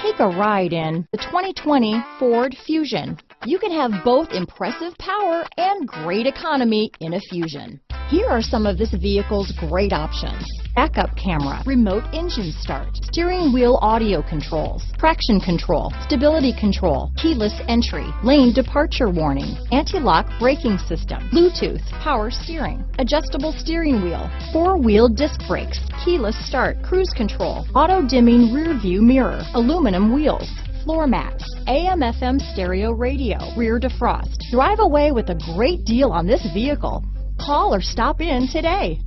Take a ride in the 2020 Ford Fusion. You can have both impressive power and great economy in a Fusion. Here are some of this vehicle's great options: backup camera, remote engine start, steering wheel audio controls, traction control, stability control, keyless entry, lane departure warning, anti-lock braking system, Bluetooth, power steering, adjustable steering wheel, four-wheel disc brakes, keyless start, cruise control, auto-dimming rear view mirror, aluminum wheels, floor mats, AM/FM stereo radio, rear defrost. Drive away with a great deal on this vehicle. Call or stop in today.